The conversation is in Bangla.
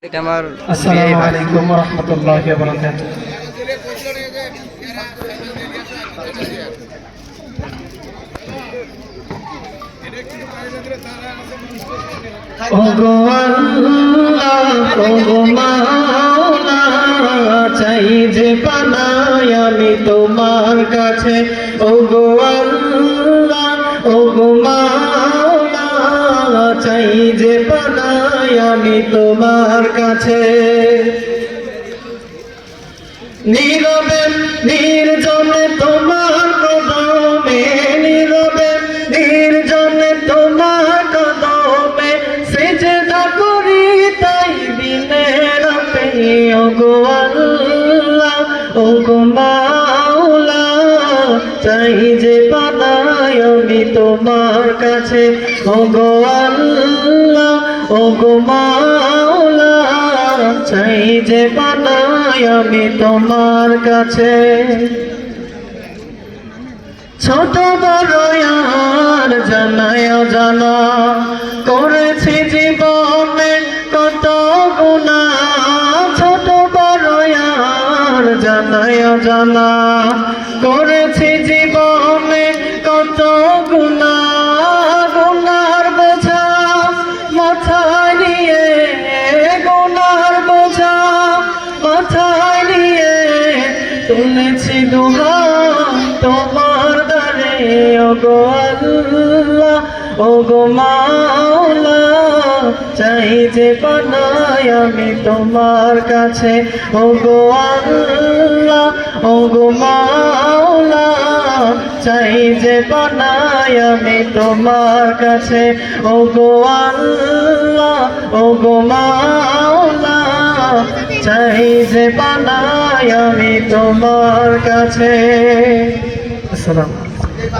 এটা আমার আসসালামু আলাইকুম ওয়া রাহমাতুল্লাহি ওয়া বারাকাতুহু। ওগো আল্লাহ ওগো মাওলা, চাই যে পানাই আমি তোমার কাছে। ওগো আল্লাহ ওগো মাওলা, চাই যে পানাই আমি তোমার কাছে। নীরবে নির্জনে তোমার কদমে, নীরবে নির্জনে তোমার কদমে সিজদা করি তাই দিনে রাতে। ওগো আল্লাহ ওগো মাওলা, চাই যে পানাই আমি তোমার কাছে। ওগো আল্লাহ ওগো মাওলা, চাই যে পানাই আমি তোমার কাছে। ছোট বড় আর জানায় জানা করেছি জীবনে কত গুনাহ। ছোট বড় আর জানায় জানা করেছি জীবনে কত গুনাহ। গুনার বোঝা মাথায় নিয়ে, গুনার বোঝা মাথায় নিয়ে তুলেছি দুহাত তোমার দ্বারে। ওগো আল্লাহ ওগো মাওলা, চাই যে পানাই আমি তোমার কাছে। ওগো আল্লাহ ওগো মাওলা, চাই যে পানাই আমি তোমার কাছে। ওগো আল্লাহ ওগো মাওলা, চাই যে পানাই আমি তোমার কাছে। আসসালাম।